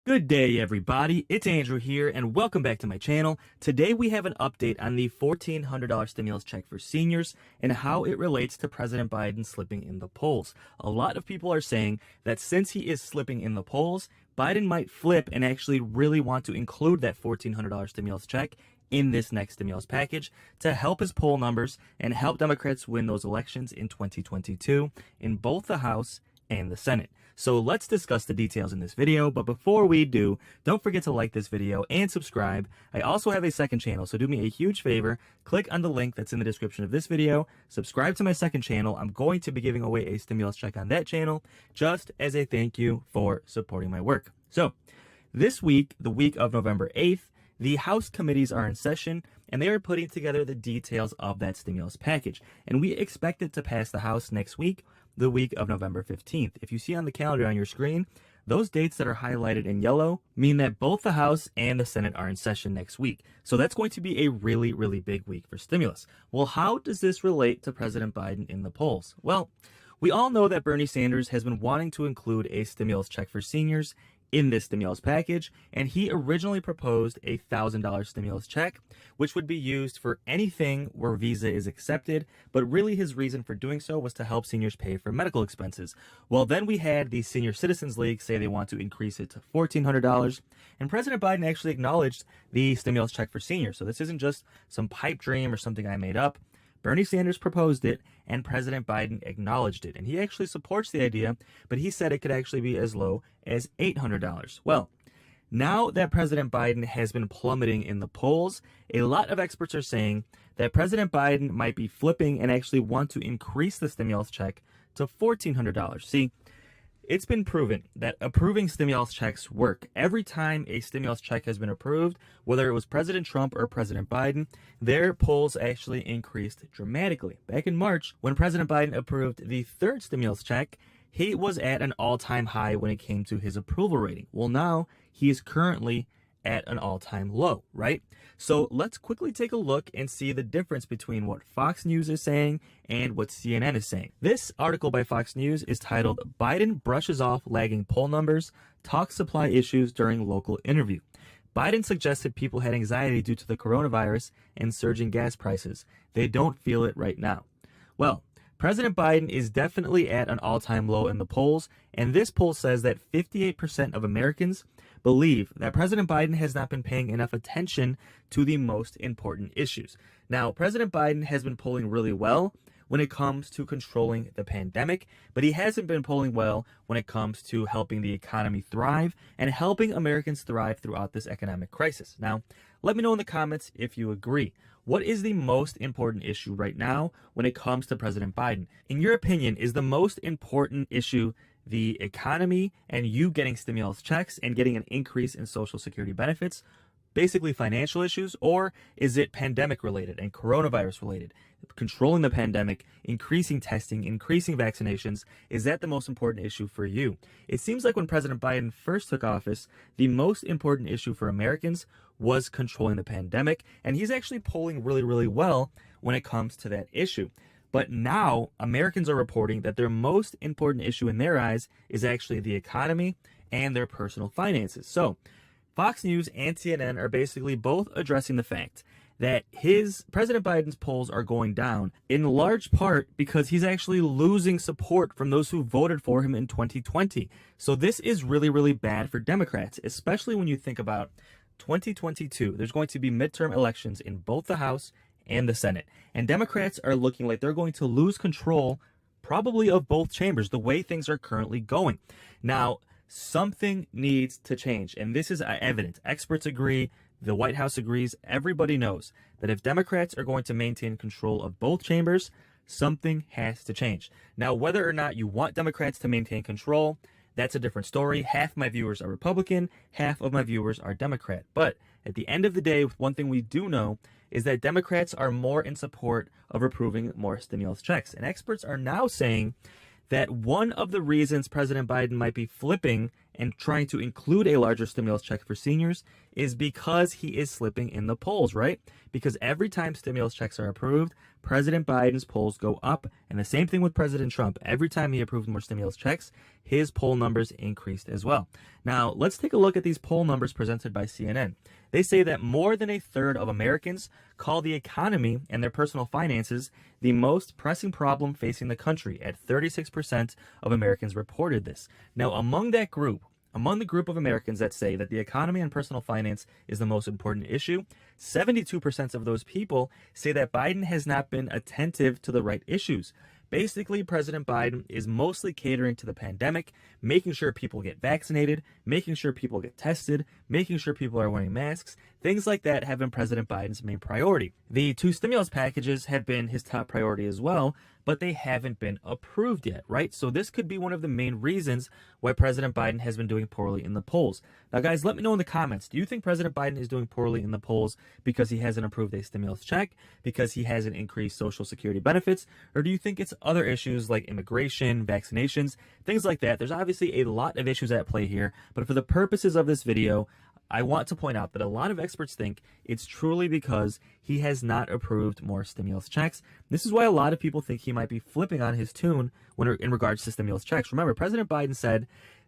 Good day, everybody. It's Andrew here, and welcome back to my channel. Today we have an update on the $1,400 stimulus check for seniors and how it relates to President Biden slipping in the polls. A lot of people are saying that since he is slipping in the polls, Biden might flip and actually really want to include that $1,400 stimulus check in this next stimulus package to help his poll numbers and help Democrats win those elections in 2022 in both the House and the Senate. So let's discuss the details in this video, but before we do, don't forget to like this video and subscribe. I also have a second channel, so do me a huge favor, click on the link that's in the description of this video, subscribe to my second channel. I'm going to be giving away a stimulus check on that channel, just as a thank you for supporting my work. So, this week, the week of November 8th, the House committees are in session, and they are putting together the details of that stimulus package. And we expect it to pass the House next week, the week of November 15th. If you see on the calendar on your screen, those dates that are highlighted in yellow mean that both the House and the Senate are in session next week. So that's going to be a really, really big week for stimulus. Well, how does this relate to President Biden in the polls? Well, we all know that Bernie Sanders has been wanting to include a stimulus check for seniors in this stimulus package, and he originally proposed a $1,000 stimulus check, which would be used for anything where Visa is accepted, but really his reason for doing so was to help seniors pay for medical expenses. Well, then we had the Senior Citizens League say they want to increase it to $1,400, and President Biden actually acknowledged the stimulus check for seniors. So this isn't just some pipe dream or something I made up. Bernie Sanders proposed it, and President Biden acknowledged it. And he actually supports the idea, but he said it could actually be as low as $800. Well, now that President Biden has been plummeting in the polls, a lot of experts are saying that President Biden might be flipping and actually want to increase the stimulus check to $1,400. See, it's been proven that approving stimulus checks work. Every time a stimulus check has been approved, whether it was President Trump or President Biden, their polls actually increased dramatically. Back in March, when President Biden approved the third stimulus check, he was at an all-time high when it came to his approval rating. Well, now he is currently at an all-time low, right? So let's quickly take a look and see the difference between what Fox News is saying and what CNN is saying. This article by Fox News is titled, "Biden Brushes Off Lagging Poll Numbers, Talks Supply Issues During Local Interview." Biden suggested people had anxiety due to the coronavirus and surging gas prices. They don't feel it right now. Well, President Biden is definitely at an all-time low in the polls, and this poll says that 58% of Americans believe that President Biden has not been paying enough attention to the most important issues. Now, President Biden has been polling really well when it comes to controlling the pandemic, but he hasn't been polling well when it comes to helping the economy thrive and helping Americans thrive throughout this economic crisis. Now, let me know in the comments if you agree. What is the most important issue right now when it comes to President Biden? In your opinion, is the most important issue the economy and you getting stimulus checks and getting an increase in Social Security benefits, basically financial issues, or is it pandemic related and coronavirus related? Controlling the pandemic, increasing testing, increasing vaccinations, is that the most important issue for you? It seems like when President Biden first took office, the most important issue for Americans was controlling the pandemic, and he's actually polling really, really well when it comes to that issue. But now Americans are reporting that their most important issue in their eyes is actually the economy and their personal finances. So Fox News and CNN are basically both addressing the fact that President Biden's polls are going down in large part because he's actually losing support from those who voted for him in 2020. So this is really, really bad for Democrats, especially when you think about 2022. There's going to be midterm elections in both the House and the Senate. And Democrats are looking like they're going to lose control probably of both chambers the way things are currently going. Now, something needs to change, and this is evident. Experts agree, the White House agrees, everybody knows that if Democrats are going to maintain control of both chambers, something has to change. Now, whether or not you want Democrats to maintain control, that's a different story. Half my viewers are Republican, half of my viewers are Democrat. But at the end of the day, one thing we do know is that Democrats are more in support of approving more stimulus checks. And experts are now saying that one of the reasons President Biden might be flipping and trying to include a larger stimulus check for seniors is because he is slipping in the polls, right? Because every time stimulus checks are approved, President Biden's polls go up, and the same thing with President Trump. Every time he approved more stimulus checks, his poll numbers increased as well. Now, let's take a look at these poll numbers presented by CNN. They say that more than a third of Americans call the economy and their personal finances the most pressing problem facing the country. At 36% of Americans reported this. Now, among the group of Americans that say that the economy and personal finance is the most important issue, 72% of those people say that Biden has not been attentive to the right issues. Basically, President Biden is mostly catering to the pandemic, making sure people get vaccinated, making sure people get tested, making sure people are wearing masks. Things like that have been President Biden's main priority. The 2 stimulus packages have been his top priority as well, but they haven't been approved yet, right? So this could be one of the main reasons why President Biden has been doing poorly in the polls. Now, guys, let me know in the comments. Do you think President Biden is doing poorly in the polls because he hasn't approved a stimulus check, because he hasn't increased Social Security benefits, or do you think it's other issues like immigration, vaccinations, things like that? There's obviously a lot of issues at play here, but for the purposes of this video, I want to point out that a lot of experts think it's truly because he has not approved more stimulus checks. This is why a lot of people think he might be flipping on his tune in regards to stimulus checks. Remember, President Biden said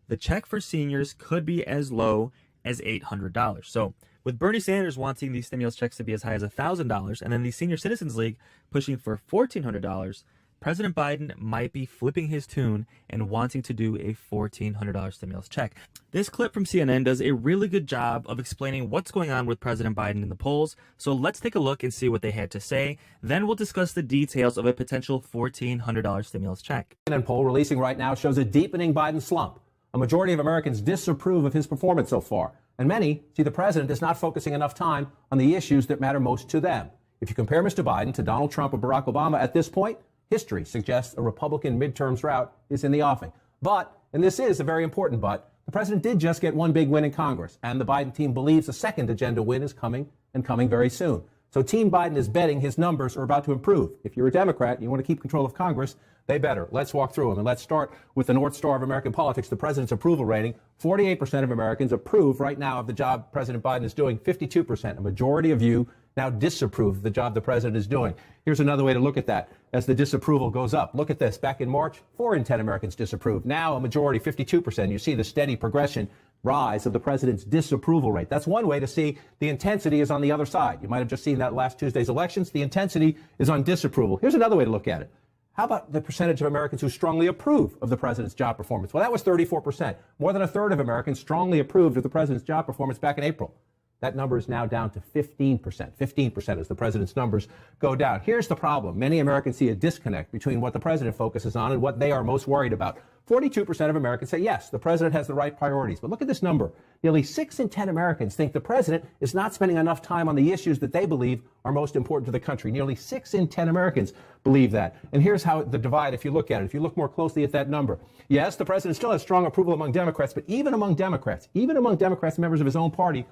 the check for seniors could be as low as $800. So with Bernie Sanders wanting these stimulus checks to be as high as $1,000 and then the Senior Citizens League pushing for $1,400, President Biden might be flipping his tune and wanting to do a $1,400 stimulus check. This clip from CNN does a really good job of explaining what's going on with President Biden in the polls. So let's take a look and see what they had to say. Then we'll discuss the details of a potential $1,400 stimulus check. CNN poll releasing right now shows a deepening Biden slump. A majority of Americans disapprove of his performance so far, and many see the president is not focusing enough time on the issues that matter most to them. If you compare Mr. Biden to Donald Trump or Barack Obama at this point, history suggests a Republican midterms rout is in the offing. But, and this is a very important but, the president did just get one big win in Congress, and the Biden team believes a second agenda win is coming, and coming very soon. So Team Biden is betting his numbers are about to improve. If you're a Democrat and you want to keep control of Congress, they better. Let's walk through them, and let's start with the North Star of American politics, the president's approval rating. 48% of Americans approve right now of the job President Biden is doing. 52%, a majority of you, now disapprove of the job the president is doing. Here's another way to look at that as the disapproval goes up. Look at this. Back in March, 4 in 10 Americans disapproved. Now a majority, 52%. You see the steady progression rise of the president's disapproval rate. That's one way to see the intensity is on the other side. You might have just seen that last Tuesday's elections. The intensity is on disapproval. Here's another way to look at it. How about the percentage of Americans who strongly approve of the president's job performance? Well, that was 34%. More than a third of Americans strongly approved of the president's job performance back in April. That number is now down to 15%. 15% as the president's numbers go down. Here's the problem. Many Americans see a disconnect between what the president focuses on and what they are most worried about. 42% of Americans say, yes, the president has the right priorities. But look at this number. Nearly 6 in 10 Americans think the president is not spending enough time on the issues that they believe are most important to the country. Nearly 6 in 10 Americans believe that. And here's how the divide, if you look at it, if you look more closely at that number. Yes, the president still has strong approval among Democrats, but even among Democrats, members of his own party,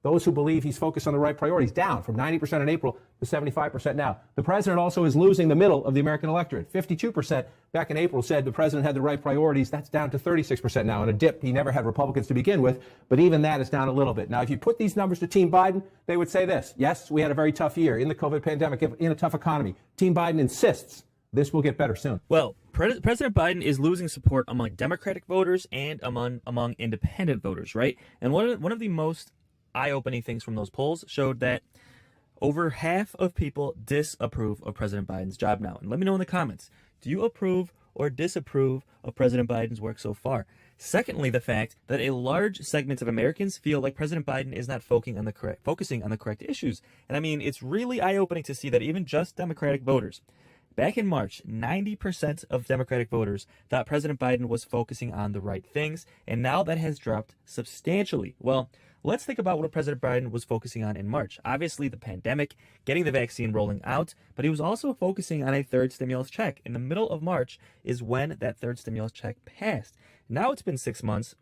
those who believe he's focused on the right priorities, down from 90% in April to 75% now. The president also is losing the middle of the American electorate. 52% back in April said the president had the right priorities. That's down to 36% now. In a dip, he never had Republicans to begin with, but even that is down a little bit. Now, if you put these numbers to Team Biden, they would say this. Yes, we had a very tough year in the COVID pandemic, in a tough economy. Team Biden insists this will get better soon. Well, President Biden is losing support among Democratic voters and among independent voters, right? And one of the most eye-opening things from those polls showed that over half of people disapprove of President Biden's job now. And let me know in the comments, do you approve or disapprove of President Biden's work so far? Secondly, the fact that a large segment of Americans feel like President Biden is not focusing on the correct issues. And I mean, it's really eye-opening to see that even just Democratic voters, back in March, 90% of Democratic voters thought President Biden was focusing on the right things, and now that has dropped substantially. Well, let's think about what President Biden was focusing on in March. Obviously, the pandemic, getting the vaccine rolling out, but he was also focusing on a third stimulus check. In the middle of March is when that third stimulus check passed. Now it's been 6 months,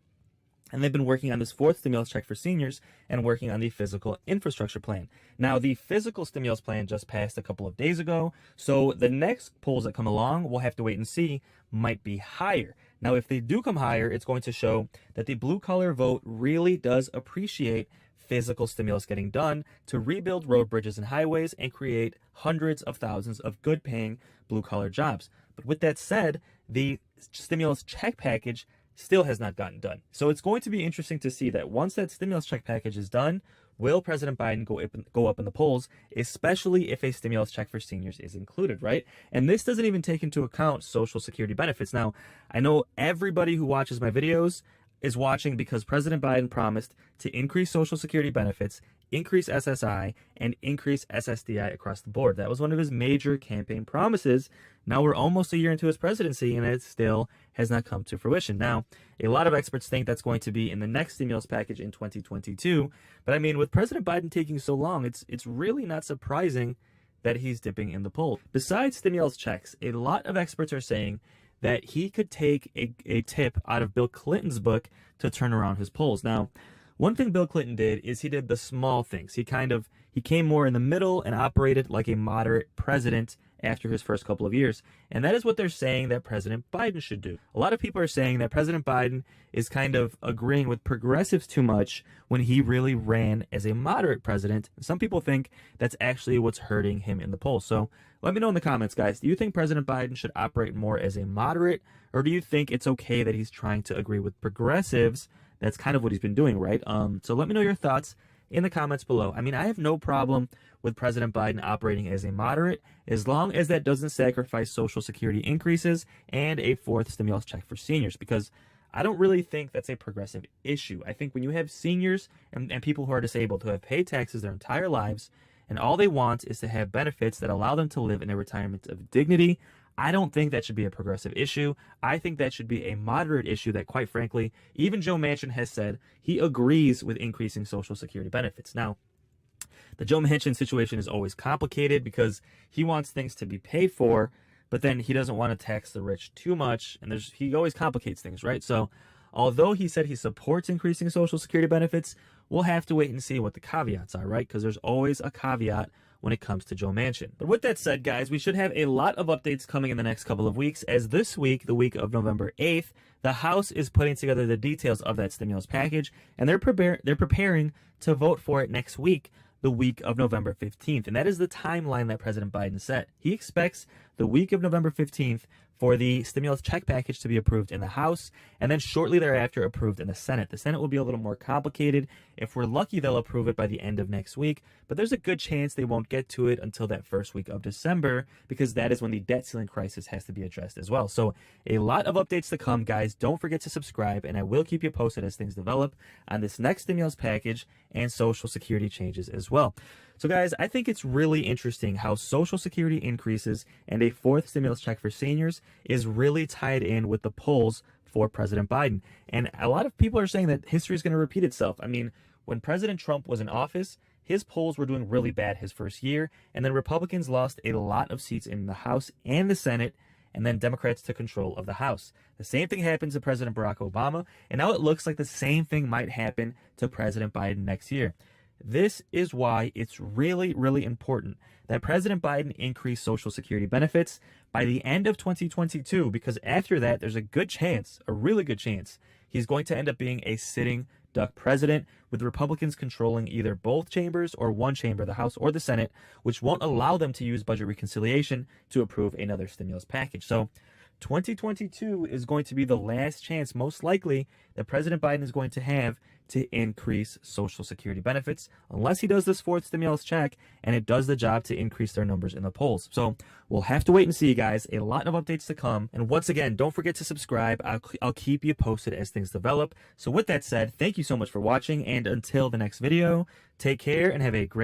and they've been working on this fourth stimulus check for seniors and working on the physical infrastructure plan. Now, the physical stimulus plan just passed a couple of days ago, so the next polls that come along, we'll have to wait and see, might be higher. Now, if they do come higher, it's going to show that the blue-collar vote really does appreciate physical stimulus getting done to rebuild road, bridges, and highways and create hundreds of thousands of good-paying blue-collar jobs. But with that said, the stimulus check package still has not gotten done. So it's going to be interesting to see that once that stimulus check package is done, will President Biden go up in the polls, especially if a stimulus check for seniors is included, right? And this doesn't even take into account Social Security benefits. Now, I know everybody who watches my videos is watching because President Biden promised to increase Social Security benefits, increase SSI, and increase SSDI across the board. That was one of his major campaign promises. Now we're almost a year into his presidency, and it still has not come to fruition. Now, a lot of experts think that's going to be in the next stimulus package in 2022. But I mean, with President Biden taking so long, it's really not surprising that he's dipping in the polls. Besides stimulus checks, a lot of experts are saying that he could take a tip out of Bill Clinton's book to turn around his polls. Now, one thing Bill Clinton did is he did the small things. He came more in the middle and operated like a moderate president after his first couple of years. And that is what they're saying that President Biden should do. A lot of people are saying that President Biden is kind of agreeing with progressives too much when he really ran as a moderate president. Some people think that's actually what's hurting him in the polls. So let me know in the comments, guys. Do you think President Biden should operate more as a moderate, or do you think it's okay that he's trying to agree with progressives? That's kind of what he's been doing, right? So let me know your thoughts in the comments below. I mean, I have no problem with President Biden operating as a moderate as long as that doesn't sacrifice Social Security increases and a fourth stimulus check for seniors, because I don't really think that's a progressive issue. I think when you have seniors and people who are disabled who have paid taxes their entire lives and all they want is to have benefits that allow them to live in a retirement of dignity, I don't think that should be a progressive issue. I think that should be a moderate issue that, quite frankly, even Joe Manchin has said he agrees with increasing Social Security benefits. Now, the Joe Manchin situation is always complicated because he wants things to be paid for, but then he doesn't want to tax the rich too much, and he always complicates things, right? So although he said he supports increasing Social Security benefits, we'll have to wait and see what the caveats are, right? Because there's always a caveat when it comes to Joe Manchin. But with that said, guys, we should have a lot of updates coming in the next couple of weeks, as this week, the week of November 8th, the House is putting together the details of that stimulus package, and they're preparing to vote for it next week, the week of November 15th. And that is the timeline that President Biden set. He expects the week of November 15th for the stimulus check package to be approved in the House, and then shortly thereafter approved in the Senate. The Senate will be a little more complicated. If we're lucky, they'll approve it by the end of next week, but there's a good chance they won't get to it until that first week of December, because that is when the debt ceiling crisis has to be addressed as well. So a lot of updates to come, guys. Don't forget to subscribe, and I will keep you posted as things develop on this next stimulus package and Social Security changes as well. So guys, I think it's really interesting how Social Security increases and a fourth stimulus check for seniors is really tied in with the polls for President Biden. And a lot of people are saying that history is going to repeat itself. I mean, when President Trump was in office, his polls were doing really bad his first year, and then Republicans lost a lot of seats in the House and the Senate, and then Democrats took control of the House. The same thing happened to President Barack Obama, and now it looks like the same thing might happen to President Biden next year. This is why it's really, really important that President Biden increase Social Security benefits by the end of 2022, because after that, there's a good chance, a really good chance, he's going to end up being a sitting duck president, with Republicans controlling either both chambers or one chamber, the House or the Senate, which won't allow them to use budget reconciliation to approve another stimulus package. So 2022 is going to be the last chance, most likely, that President Biden is going to have to increase Social Security benefits, unless he does this fourth stimulus check and it does the job to increase their numbers in the polls. So we'll have to wait and see, guys. A lot of updates to come. And once again, don't forget to subscribe. I'll keep you posted as things develop. So with that said, thank you so much for watching. And until the next video, take care and have a great